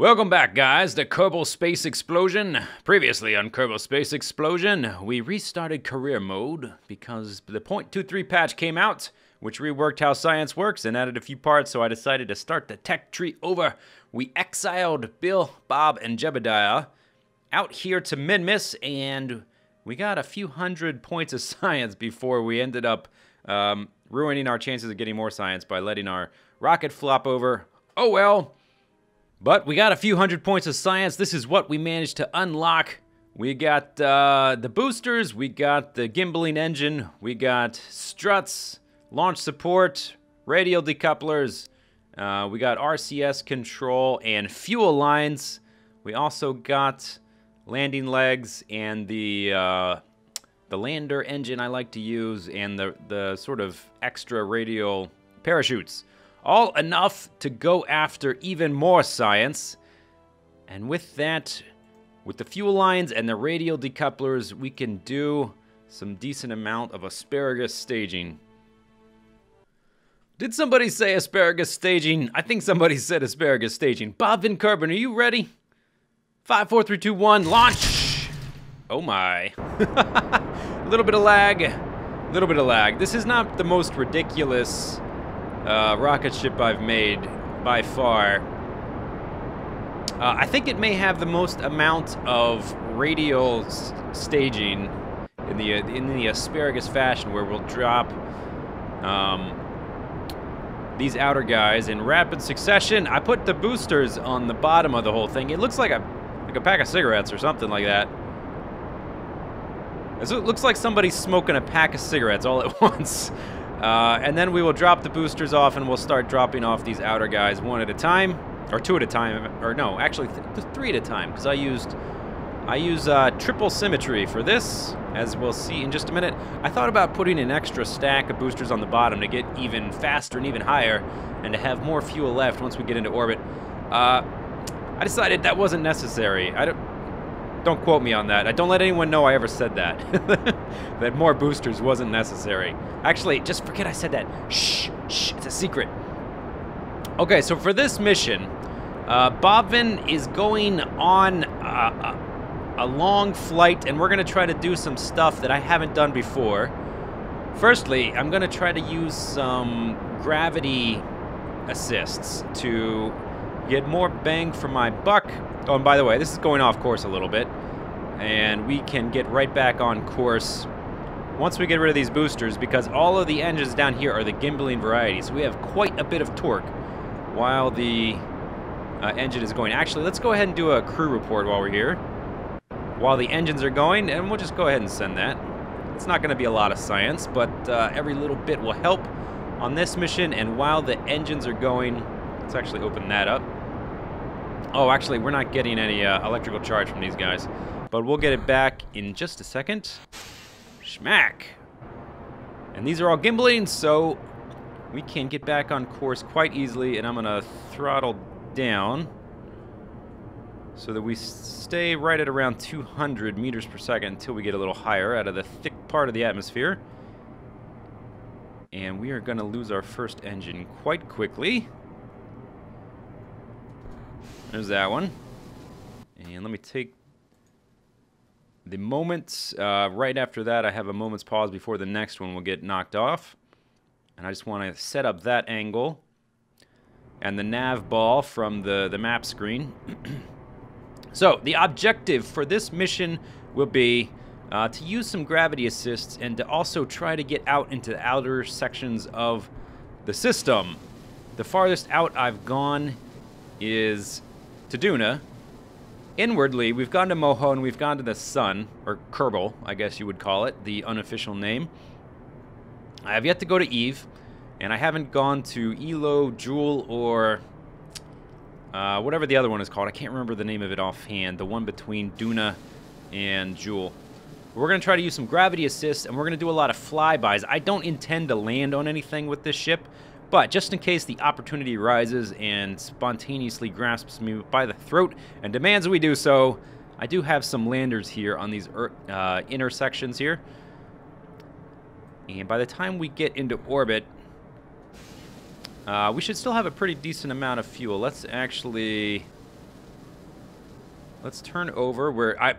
Welcome back, guys, to Kerbal Space Explosion. Previously on Kerbal Space Explosion, we restarted career mode because the .23 patch came out, which reworked how science works and added a few parts, so I decided to start the tech tree over. We exiled Bill, Bob, and Jebediah out here to Minmus, and we got a few hundred points of science before we ended up ruining our chances of getting more science by letting our rocket flop over. Oh well. But we got a few hundred points of science. This is what we managed to unlock. We got the boosters, we got the gimbaling engine, we got struts, launch support, radial decouplers, we got RCS control and fuel lines. We also got landing legs and the lander engine I like to use, and the sort of extra radial parachutes. All enough to go after even more science. And with that, with the fuel lines and the radial decouplers, we can do some decent amount of asparagus staging. Did somebody say asparagus staging? I think somebody said asparagus staging. Bob Van Kerben, are you ready? 5, 4, 3, 2, 1, launch! Oh my. A little bit of lag. A little bit of lag. This is not the most ridiculous rocket ship I've made by far. I think it may have the most amount of radial staging in the asparagus fashion, where we'll drop these outer guys in rapid succession. I put the boosters on the bottom of the whole thing. It looks like a pack of cigarettes or something like that. It looks like somebody's smoking a pack of cigarettes all at once. And then we will drop the boosters off, and we'll start dropping off these outer guys one at a time, or two at a time, or no, actually three at a time, because I use triple symmetry for this, as we'll see in just a minute. I thought about putting an extra stack of boosters on the bottom to get even faster and even higher, and to have more fuel left once we get into orbit. I decided that wasn't necessary. Don't quote me on that. Don't let anyone know I ever said that. That more boosters wasn't necessary. Actually, just forget I said that. Shh, shh, it's a secret. Okay, so for this mission, Bobvin is going on a long flight, and we're going to try to do some stuff that I haven't done before. Firstly, I'm going to try to use some gravity assists to get more bang for my buck. Oh, and by the way, this is going off course a little bit, and we can get right back on course once we get rid of these boosters, because all of the engines down here are the gimbaling variety, so we have quite a bit of torque while the engine is going. Actually, let's go ahead and do a crew report while we're here, while the engines are going, and we'll just go ahead and send that. It's not going to be a lot of science, but every little bit will help on this mission. And while the engines are going, let's actually open that up. Oh, actually, we're not getting any electrical charge from these guys, but we'll get it back in just a second. Schmack! And these are all gimbaling, so we can get back on course quite easily, and I'm going to throttle down so that we stay right at around 200 meters per second until we get a little higher out of the thick part of the atmosphere. And we are going to lose our first engine quite quickly. There's that one. And let me take the moments. Right after that, I have a moment's pause before the next one will get knocked off. And I just want to set up that angle and the nav ball from the map screen. So, the objective for this mission will be to use some gravity assists and to also try to get out into the outer sections of the system. The farthest out I've gone is to Duna. Inwardly, we've gone to Moho, and we've gone to the Sun, or Kerbal, I guess you would call it, the unofficial name. I have yet to go to Eve, and I haven't gone to Elo, Jewel, or whatever the other one is called. I can't remember the name of it offhand, the one between Duna and Jewel. We're going to try to use some gravity assists, and we're going to do a lot of flybys. I don't intend to land on anything with this ship, but just in case the opportunity rises and spontaneously grasps me by the throat and demands we do so, I do have some landers here on these intersections here. And by the time we get into orbit, we should still have a pretty decent amount of fuel. Let's actually Let's turn over where I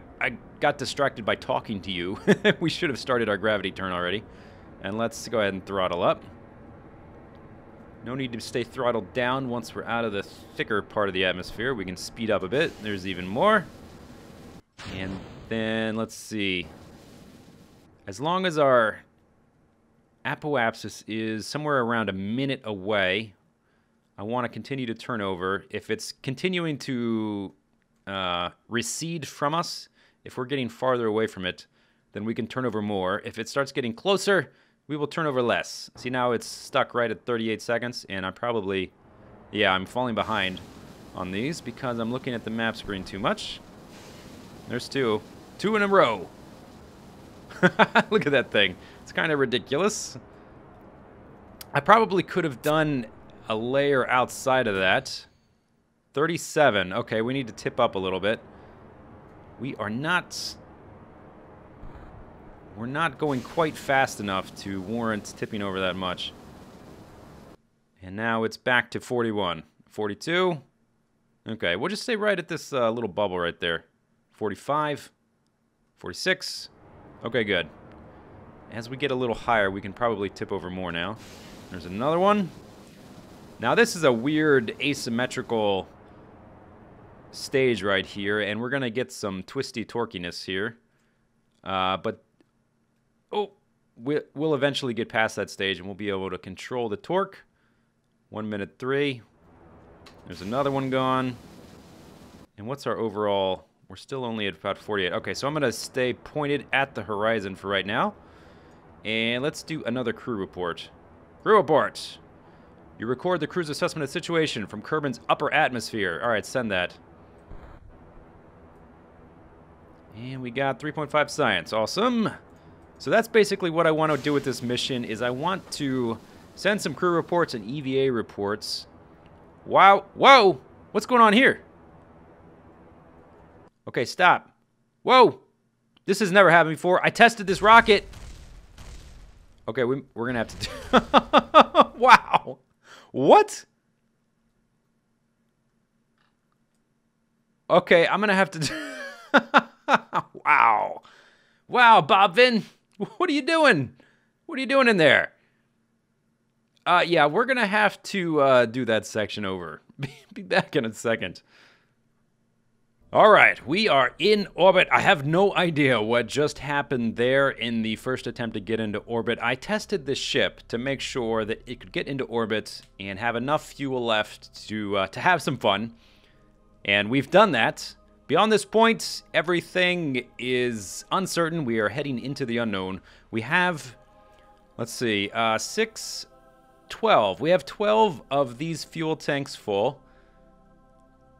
got distracted by talking to you. We should have started our gravity turn already. And let's go ahead and throttle up. No need to stay throttled down once we're out of the thicker part of the atmosphere. We can speed up a bit. There's even more. And then, let's see. As long as our apoapsis is somewhere around a minute away, I want to continue to turn over. If it's continuing to recede from us, if we're getting farther away from it, then we can turn over more. If it starts getting closer, we will turn over less. See, now it's stuck right at 38 seconds, and I'm probably, yeah, I'm falling behind on these because I'm looking at the map screen too much. There's two. Two in a row. Look at that thing. It's kind of ridiculous. I probably could have done a layer outside of that. 37. Okay, we need to tip up a little bit. We're not going quite fast enough to warrant tipping over that much. And now it's back to 41. 42. Okay, we'll just stay right at this little bubble right there. 45. 46. Okay, good. As we get a little higher, we can probably tip over more now. There's another one. Now this is a weird asymmetrical stage right here, and we're going to get some twisty torquiness here. But, oh, we'll eventually get past that stage, and we'll be able to control the torque. 1 minute 3. There's another one gone. And what's our overall? We're still only at about 48. Okay, so I'm going to stay pointed at the horizon for right now. And let's do another crew report. Crew report! You record the crew's assessment of the situation from Kerbin's upper atmosphere. All right, send that. And we got 3.5 science. Awesome. So that's basically what I want to do with this mission, is I want to send some crew reports and EVA reports. Wow. Whoa! What's going on here? Okay, stop. Whoa! This has never happened before. I tested this rocket. Okay, we're going to have to do... Wow! What? Okay, I'm going to have to do... Wow. Wow, Bob Vin. What are you doing? What are you doing in there? Yeah, we're going to have to do that section over. Be back in a second. All right, we are in orbit. I have no idea what just happened there in the first attempt to get into orbit. I tested this ship to make sure that it could get into orbit and have enough fuel left to have some fun. And we've done that. Beyond this point, everything is uncertain. We are heading into the unknown. We have, let's see, 6, 12. We have 12 of these fuel tanks full.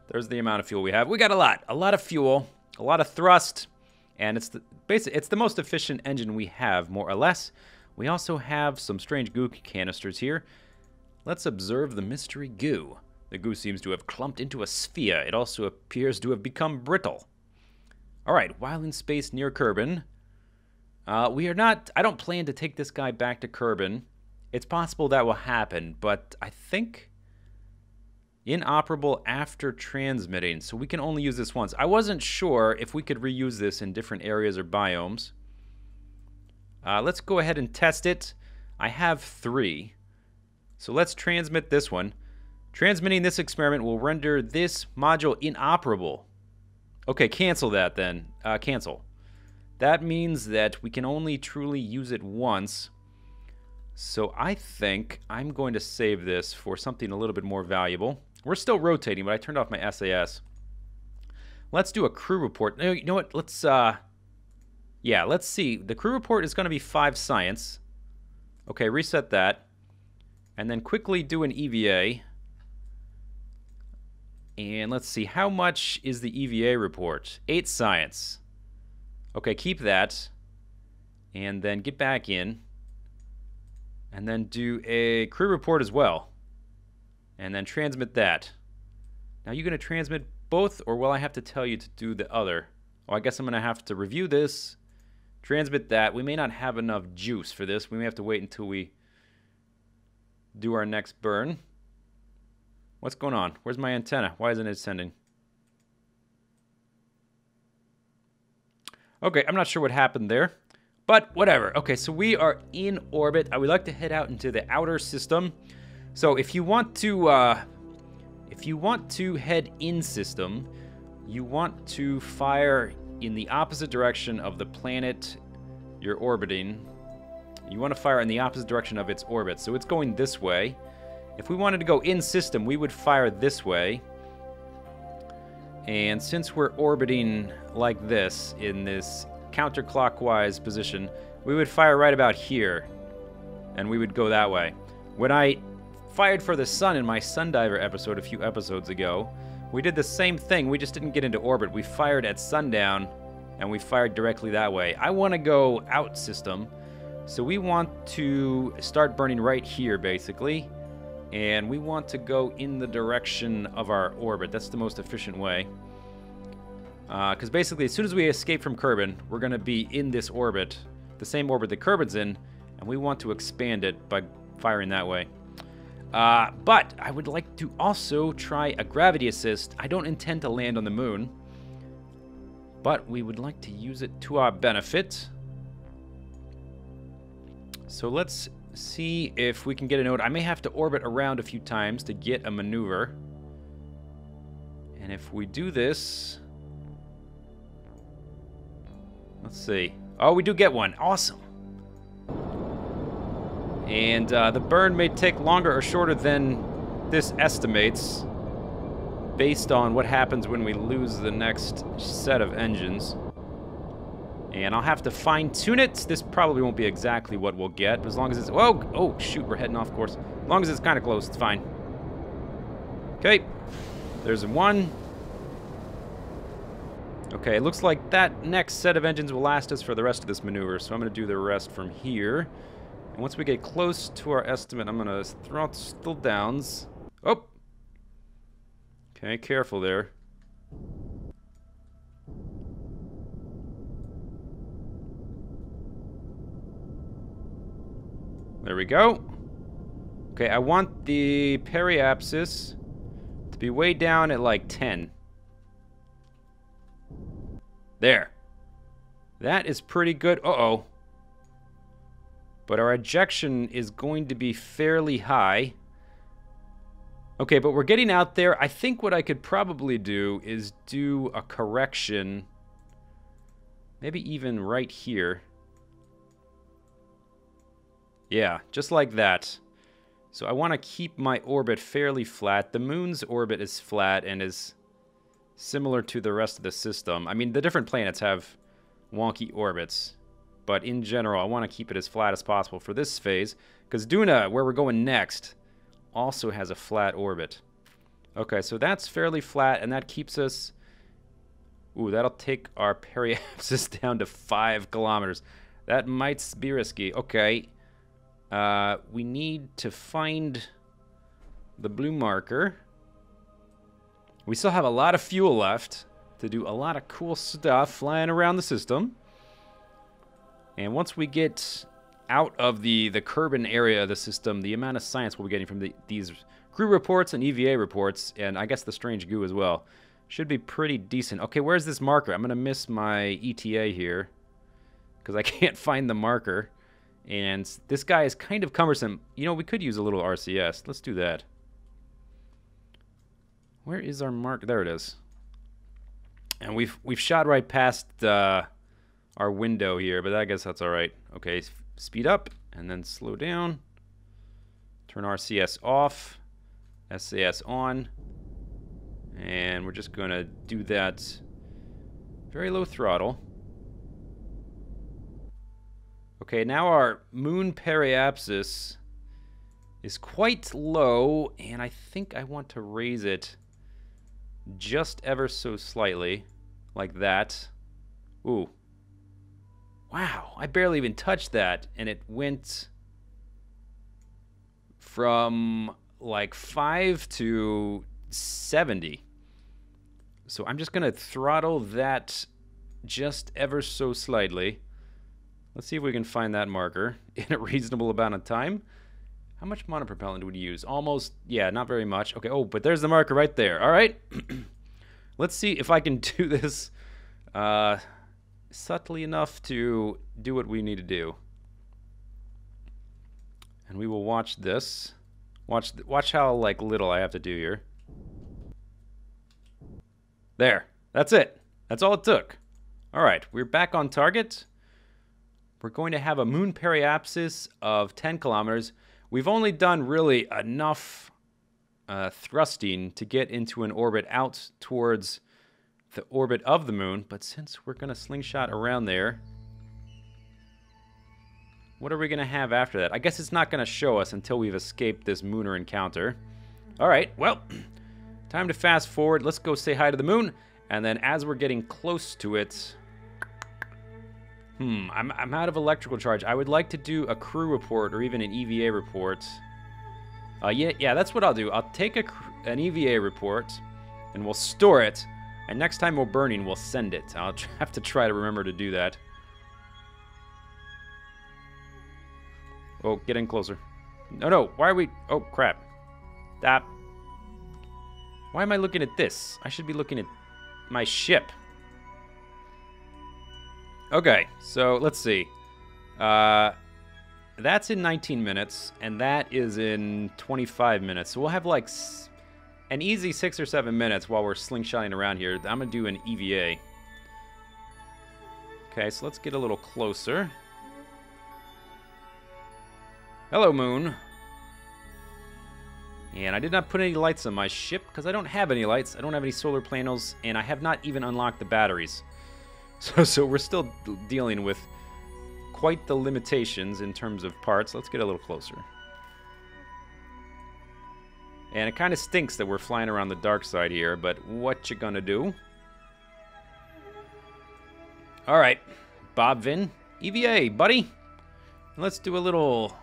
There's the amount of fuel we have. We got a lot of fuel, a lot of thrust, and it's the most efficient engine we have, more or less. We also have some strange goo canisters here. Let's observe the mystery goo. The goo seems to have clumped into a sphere. It also appears to have become brittle. All right, while in space near Kerbin, I don't plan to take this guy back to Kerbin. It's possible that will happen, but I think inoperable after transmitting, so we can only use this once. I wasn't sure if we could reuse this in different areas or biomes. Let's go ahead and test it. I have 3. So let's transmit this one. Transmitting this experiment will render this module inoperable. Okay, cancel that then. Cancel. That means that we can only truly use it once. So I think I'm going to save this for something a little bit more valuable. We're still rotating, but I turned off my SAS. Let's do a crew report. You know what? Let's see. The crew report is going to be 5 science. Okay, reset that. And then quickly do an EVA. And let's see, how much is the EVA report? 8 science. Okay, keep that. And then get back in. And then do a crew report as well. And then transmit that. Now, you going to transmit both, or will I have to tell you to do the other? Oh, I guess I'm going to have to review this, transmit that. We may not have enough juice for this. We may have to wait until we do our next burn. What's going on? Where's my antenna? Why isn't it sending? Okay, I'm not sure what happened there, but whatever. Okay, so we are in orbit. I would like to head out into the outer system. So if you want to head in system, you want to fire in the opposite direction of the planet you're orbiting. You want to fire in the opposite direction of its orbit. So it's going this way. If we wanted to go in system, we would fire this way. And since we're orbiting like this, in this counterclockwise position, we would fire right about here. And we would go that way. When I fired for the sun in my Sundiver episode a few episodes ago, we did the same thing. We just didn't get into orbit. We fired at sundown, and we fired directly that way. I want to go out system. So we want to start burning right here, basically. And we want to go in the direction of our orbit. That's the most efficient way. Because basically, as soon as we escape from Kerbal, we're going to be in this orbit, the same orbit that Kerbal's in, and we want to expand it by firing that way. But I would like to also try a gravity assist. I don't intend to land on the moon, but we would like to use it to our benefit. So let's see if we can get a note. I may have to orbit around a few times to get a maneuver. And if we do this... Let's see. Oh, we do get one. Awesome. And the burn may take longer or shorter than this estimates, based on what happens when we lose the next set of engines. And I'll have to fine-tune it. This probably won't be exactly what we'll get, but as long as it's... Oh, shoot, we're heading off course. As long as it's kind of close, it's fine. Okay, there's one. Okay, it looks like that next set of engines will last us for the rest of this maneuver, so I'm going to do the rest from here. And once we get close to our estimate, I'm going to throw out still downs. Oh! Okay, careful there. There we go. Okay, I want the periapsis to be way down at like 10. There. That is pretty good. Uh-oh. But our ejection is going to be fairly high. Okay, but we're getting out there. I think what I could probably do is do a correction. Maybe even right here. Yeah, just like that. So I want to keep my orbit fairly flat. The moon's orbit is flat and is similar to the rest of the system. I mean, the different planets have wonky orbits. But in general, I want to keep it as flat as possible for this phase. Because Duna, where we're going next, also has a flat orbit. Okay, so that's fairly flat, and that keeps us... Ooh, that'll take our periapsis down to 5 kilometers. That might be risky. Okay. We need to find the blue marker. We still have a lot of fuel left to do a lot of cool stuff flying around the system. And once we get out of the Kerbal area of the system, the amount of science we'll be getting from these crew reports and EVA reports, and I guess the strange goo as well, should be pretty decent. Okay, where's this marker? I'm going to miss my ETA here because I can't find the marker. And this guy is kind of cumbersome. You know, we could use a little RCS. Let's do that. Where is our marker? There it is. And we've shot right past our window here, but I guess that's all right. Okay, speed up and then slow down. Turn RCS off. SAS on. And we're just going to do that very low throttle. Okay, now our moon periapsis is quite low, and I think I want to raise it just ever so slightly, like that. Ooh. Wow, I barely even touched that, and it went from like 5 to 70. So I'm just going to throttle that just ever so slightly. Let's see if we can find that marker in a reasonable amount of time. How much monopropellant would you use? Almost, yeah, not very much. Okay, oh, but there's the marker right there. All right. Let's see if I can do this subtly enough to do what we need to do. And we will watch this. Watch how like little I have to do here. There. That's it. That's all it took. All right, we're back on target. We're going to have a moon periapsis of 10 kilometers. We've only done really enough thrusting to get into an orbit out towards the orbit of the moon, but since we're going to slingshot around there, what are we going to have after that? I guess it's not going to show us until we've escaped this mooner encounter. All right, well, time to fast forward. Let's go say hi to the moon, and then as we're getting close to it... I'm out of electrical charge. I would like to do a crew report or even an EVA report. Yeah, that's what I'll do. I'll take an EVA report, and we'll store it, and next time we're burning, we'll send it. I'll have to try to remember to do that. Oh, get in closer. No, why are we... Oh, crap. Stop. Why am I looking at this? I should be looking at my ship. Okay, so let's see. That's in 19 minutes, and that is in 25 minutes. So we'll have like an easy 6 or 7 minutes while we're slingshotting around here. I'm going to do an EVA. Okay, so let's get a little closer. Hello, moon. And I did not put any lights on my ship because I don't have any lights. I don't have any solar panels, and I have not even unlocked the batteries. So we're still dealing with quite the limitations in terms of parts. Let's get a little closer. And it kind of stinks that we're flying around the dark side here, but what you gonna do? All right, Bob Vin, EVA, buddy. Let's do a little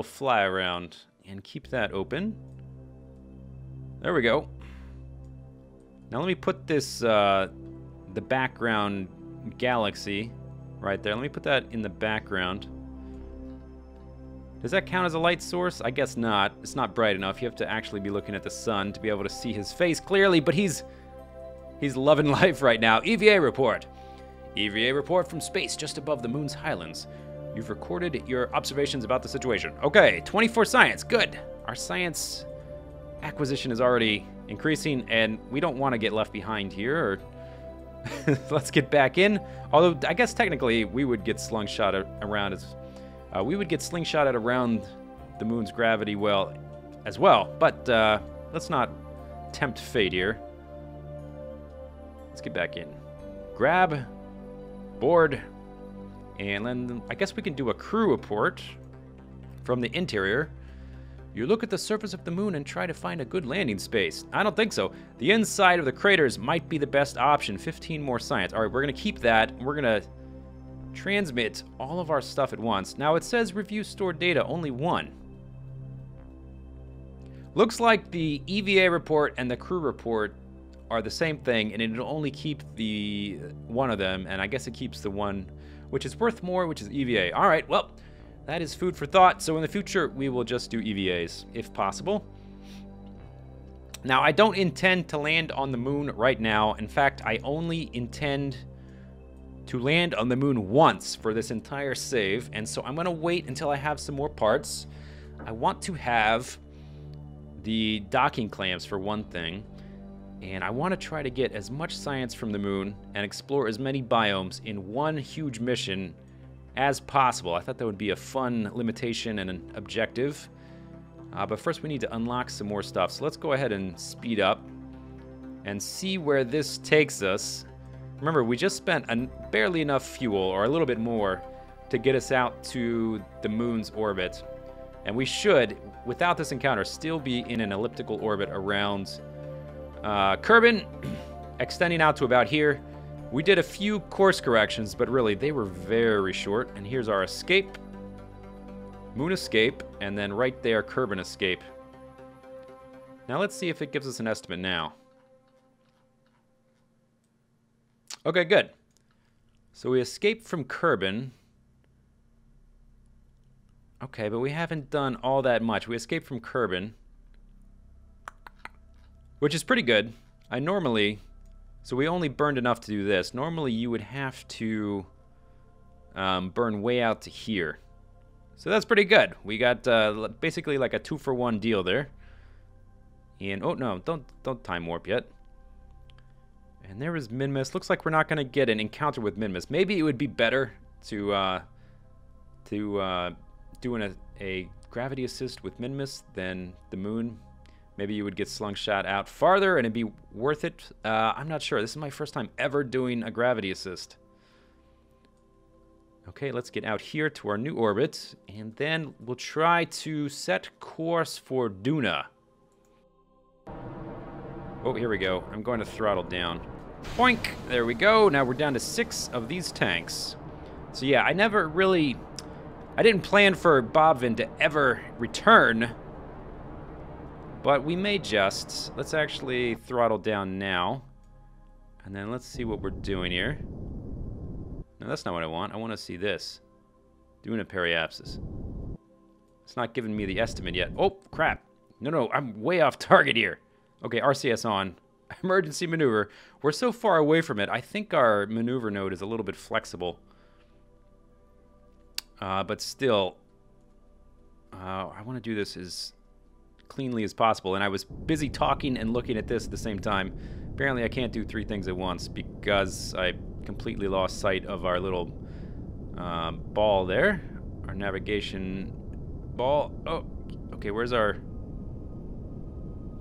fly around and keep that open. There we go. Now let me put this the background galaxy right there. Let me put that in the background. Does that count as a light source? I guess not. It's not bright enough. You have to actually be looking at the sun to be able to see his face clearly, but he's loving life right now. EVA report. EVA report from space just above the moon's highlands. You've recorded your observations about the situation. Okay, 24 science. Good. Our science acquisition is already increasing, and we don't want to get left behind here, or let's get back in. Although I guess technically we would get slingshotted around around the moon's gravity well as well. But let's not tempt fate here. Let's get back in. Grab, board, and then I guess we can do a crew report from the interior. You look at the surface of the moon and try to find a good landing space. I don't think so. The inside of the craters might be the best option. 15 more science. All right, we're going to keep that. We're going to transmit all of our stuff at once. Now, it says review stored data, only one. Looks like the EVA report and the crew report are the same thing, and it'll only keep the one of them, and I guess it keeps the one which is worth more, which is EVA. All right, well, that is food for thought. So in the future, we will just do EVAs, if possible. Now, I don't intend to land on the moon right now. In fact, I only intend to land on the moon once for this entire save, and so I'm going to wait until I have some more parts. I want to have the docking clamps for one thing, and I want to try to get as much science from the moon and explore as many biomes in one huge mission as possible. I thought that would be a fun limitation and an objective. But first we need to unlock some more stuff. So let's go ahead and speed up and see where this takes us. Remember, we just spent barely enough fuel, or a little bit more, to get us out to the moon's orbit. And we should, without this encounter, still be in an elliptical orbit around Kerbal, extending out to about here. We did a few course corrections, but really they were very short. And here's our escape. Moon escape, and then right there, Kerbal escape. Now let's see if it gives us an estimate now. Okay, good. So we escaped from Kerbal. Okay, but we haven't done all that much. We escaped from Kerbal, which is pretty good. I normally So we only burned enough to do this. Normally you would have to burn way out to here. So that's pretty good. We got basically like a 2-for-1 deal there. And oh no, don't time warp yet. And there was Minmus. Looks like we're not going to get an encounter with Minmus. Maybe it would be better to do a gravity assist with Minmus than the moon. Maybe you would get slungshot out farther and it'd be worth it. I'm not sure. This is my first time ever doing a gravity assist. Okay, let's get out here to our new orbit, and then we'll try to set course for Duna. Oh, here we go. I'm going to throttle down. Boink! There we go. Now we're down to 6 of these tanks. So yeah, I didn't plan for Bobvin to ever return, but we may just. Let's actually throttle down now, and then let's see what we're doing here. No, that's not what I want. I want to see this. Duna periapsis. It's not giving me the estimate yet. Oh, crap. No, I'm way off target here. Okay, RCS on. Emergency maneuver. We're so far away from it. I think our maneuver node is a little bit flexible. But still, I want to do this as cleanly as possible. And I was busy talking and looking at this at the same time. Apparently I can't do 3 things at once because I completely lost sight of our little ball there. Our navigation ball. Oh, okay, where's our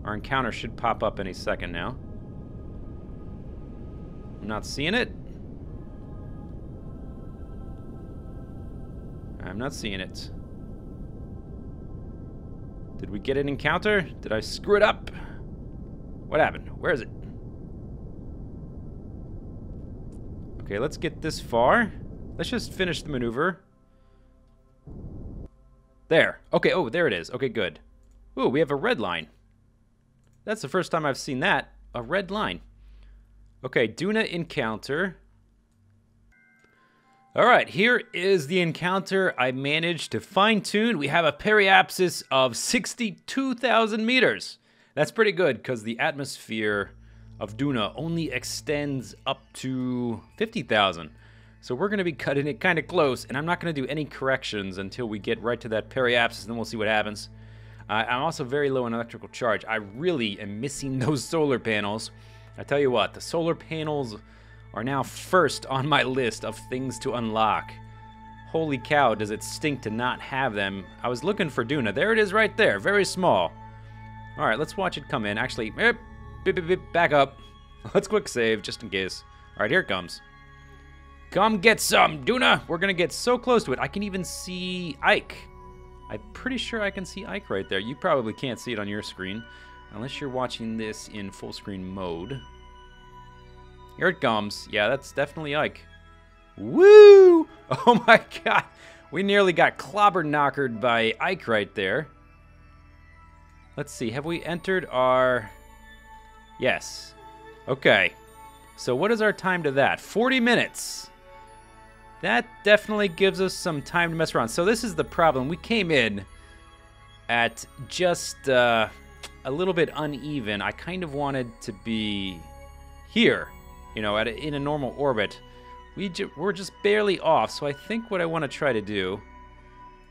encounter? Should pop up any second now. I'm not seeing it. I'm not seeing it. Did we get an encounter? Did I screw it up? What happened? Where is it? Okay, let's get this far. Let's just finish the maneuver. There. Okay, oh, there it is. Okay, good. Ooh, we have a red line. That's the first time I've seen that. A red line. Okay, Duna encounter. Alright, here is the encounter I managed to fine-tune. We have a periapsis of 62,000 meters. That's pretty good, because the atmosphere of Duna only extends up to 50,000. So we're going to be cutting it kind of close, and I'm not going to do any corrections until we get right to that periapsis, and then we'll see what happens. I'm also very low on electrical charge. I really am missing those solar panels. I tell you what, the solar panels are now first on my list of things to unlock. Holy cow, does it stink to not have them. I was looking for Duna. There it is right there, very small. Alright, let's watch it come in. Actually, back up. Let's quick save, just in case. Alright, here it comes. Come get some, Duna! We're gonna get so close to it. I can even see Ike. I'm pretty sure I can see Ike right there. You probably can't see it on your screen, unless you're watching this in full screen mode. Here it comes. Yeah, that's definitely Ike. Woo! Oh my god. We nearly got clobber knockered by Ike right there. Let's see. Have we entered our... Yes. Okay. So what is our time to that? 40 minutes. That definitely gives us some time to mess around. So this is the problem. We came in at just a little bit uneven. I kind of wanted to be here. You know, in a normal orbit. We're just barely off, so I think what I want to try to do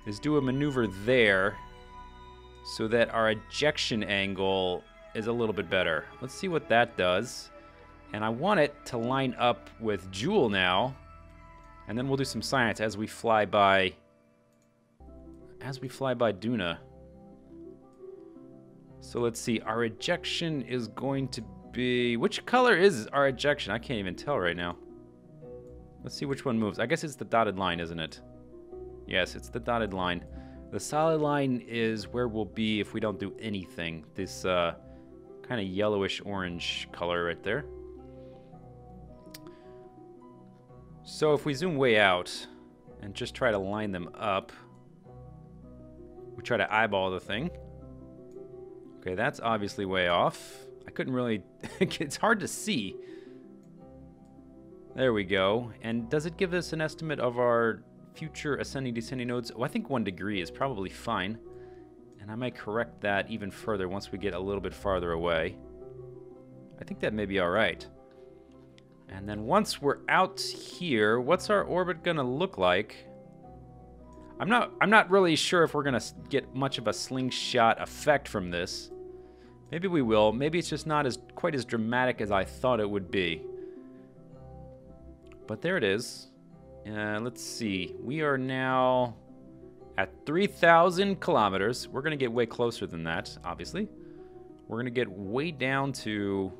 is do a maneuver there so that our ejection angle is a little bit better. Let's see what that does. And I want it to line up with Joule now, and then we'll do some science as we fly by Duna. So let's see, our ejection is going to be... Which color is our ejection? I can't even tell right now. Let's see which one moves. I guess it's the dotted line, isn't it? Yes, it's the dotted line. The solid line is where we'll be if we don't do anything. This kind of yellowish orange color right there. So if we zoom way out and just try to line them up, we try to eyeball the thing. Okay, that's obviously way off. I couldn't really... It's hard to see. There we go. And does it give us an estimate of our future ascending descending nodes? Oh, I think 1 degree is probably fine. And I might correct that even further once we get a little bit farther away. I think that may be alright. And then once we're out here, what's our orbit gonna look like? I'm not really sure if we're gonna get much of a slingshot effect from this. Maybe we will. Maybe it's just not quite as dramatic as I thought it would be. But there it is. Let's see. We are now at 3,000 kilometers. We're gonna get way closer than that, obviously. We're gonna get way down to...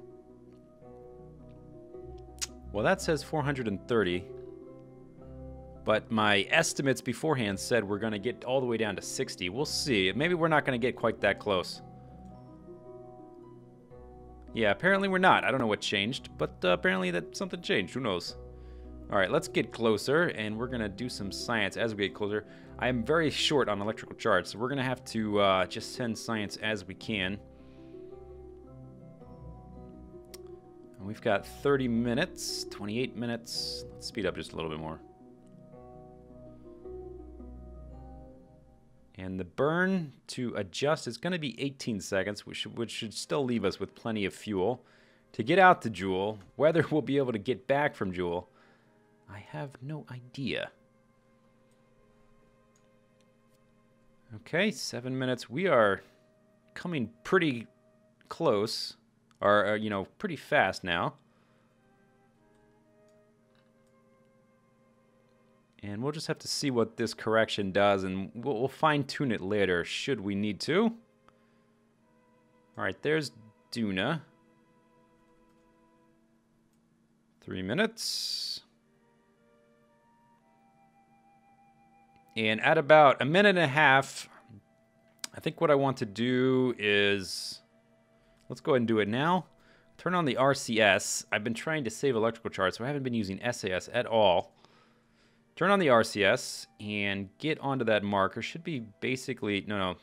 Well, that says 430. But my estimates beforehand said we're going to get all the way down to 60. We'll see. Maybe we're not going to get quite that close. Yeah, apparently we're not. I don't know what changed, but apparently that something changed. Who knows? All right, let's get closer, and we're going to do some science as we get closer. I am very short on electrical charge, so we're going to have to just send science as we can. And we've got 30 minutes, 28 minutes. Let's speed up just a little bit more. And the burn to adjust is going to be 18 seconds, which should still leave us with plenty of fuel to get out to Jewel. Whether we'll be able to get back from Jewel, I have no idea. Okay, 7 minutes. We are coming pretty close, or you know, pretty fast now. And we'll just have to see what this correction does, and we'll fine-tune it later, should we need to. All right, there's Duna. 3 minutes. And at about a minute and a half, I think what I want to do is... Let's go ahead and do it now. Turn on the RCS. I've been trying to save electrical charge, so I haven't been using SAS at all. Turn on the RCS and get onto that marker. Should be basically, no,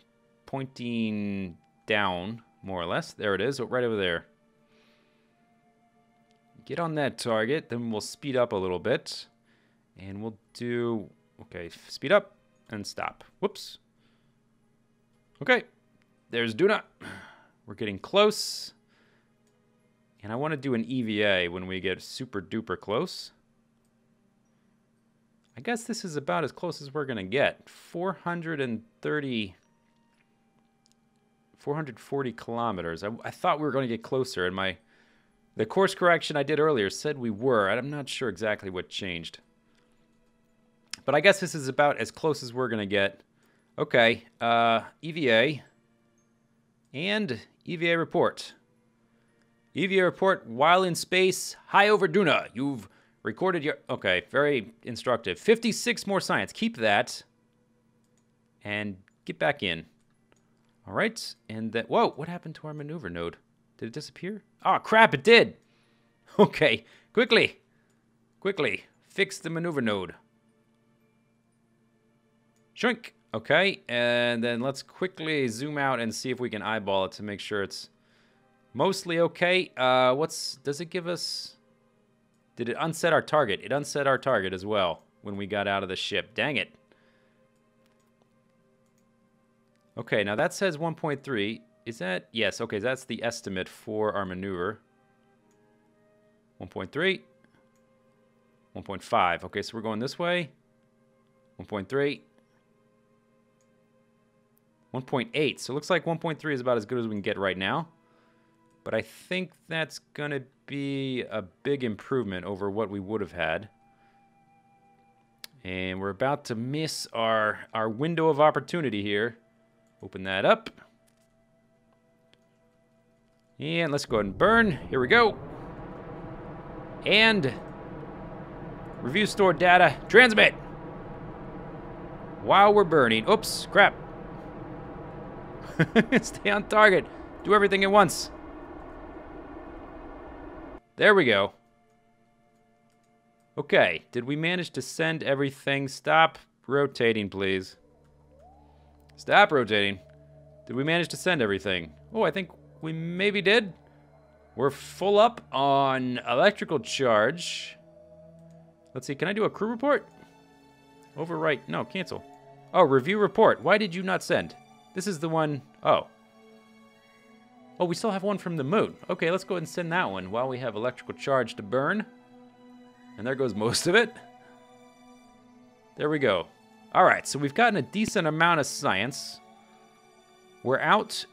pointing down, more or less. There it is, right over there. Get on that target, then we'll speed up a little bit. And we'll do, okay, speed up and stop. Whoops. Okay, there's Duna. We're getting close. And I want to do an EVA when we get super duper close. I guess this is about as close as we're going to get. 440 kilometers. I thought we were going to get closer, and the course correction I did earlier said we were. I'm not sure exactly what changed. But I guess this is about as close as we're going to get. Okay, EVA and EVA report. EVA report, while in space, high over Duna. You've recorded your... Okay, very instructive. 56 more science. Keep that. And get back in. All right. And then... Whoa, what happened to our maneuver node? Did it disappear? Oh, crap, it did. Okay, quickly. Quickly. Fix the maneuver node. Shrink. Okay, and then let's quickly zoom out and see if we can eyeball it to make sure it's mostly okay. Does it give us... Did it unset our target? It unset our target as well when we got out of the ship. Dang it. Okay, now that says 1.3. Is that... Yes, okay, that's the estimate for our maneuver. 1.3. 1.5. Okay, so we're going this way. 1.3. 1.8. So it looks like 1.3 is about as good as we can get right now. But I think that's going to be a big improvement over what we would have had. And we're about to miss our window of opportunity here. Open that up. And let's go ahead and burn. Here we go. And review stored data. Transmit. While we're burning. Oops, crap. Stay on target. Do everything at once. There we go. Okay, did we manage to send everything? Stop rotating, please. Stop rotating. Did we manage to send everything? Oh, I think we maybe did. We're full up on electrical charge. Let's see, can I do a crew report? Overwrite, no, cancel. Oh, review report. Why did you not send? This is the one, oh. Oh, we still have one from the moon. Okay, let's go ahead and send that one while we have electrical charge to burn. And there goes most of it. There we go. All right, so we've gotten a decent amount of science. We're out,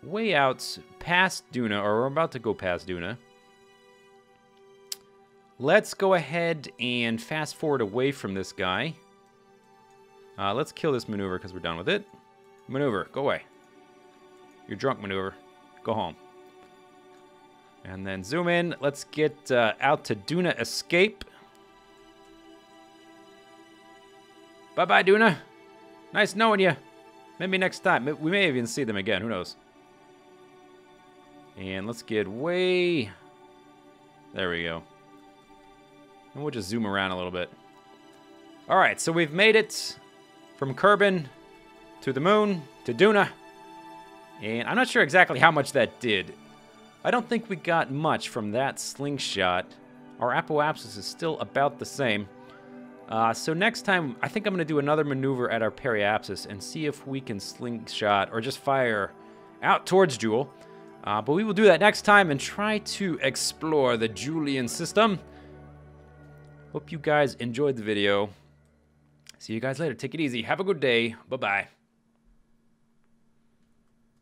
way out past Duna, or we're about to go past Duna. Let's go ahead and fast forward away from this guy. Let's kill this maneuver because we're done with it. Maneuver, go away. You're drunk, maneuver. Go home. And then zoom in. Let's get out to Duna Escape. Bye-bye, Duna. Nice knowing you. Maybe next time. We may even see them again. Who knows? And let's get way... There we go. And we'll just zoom around a little bit. All right, so we've made it from Kerbal to the moon to Duna. And I'm not sure exactly how much that did. I don't think we got much from that slingshot. Our apoapsis is still about the same. So next time, I think I'm going to do another maneuver at our periapsis and see if we can slingshot or just fire out towards Jool. But we will do that next time and try to explore the Julian system. Hope you guys enjoyed the video. See you guys later. Take it easy. Have a good day. Bye-bye.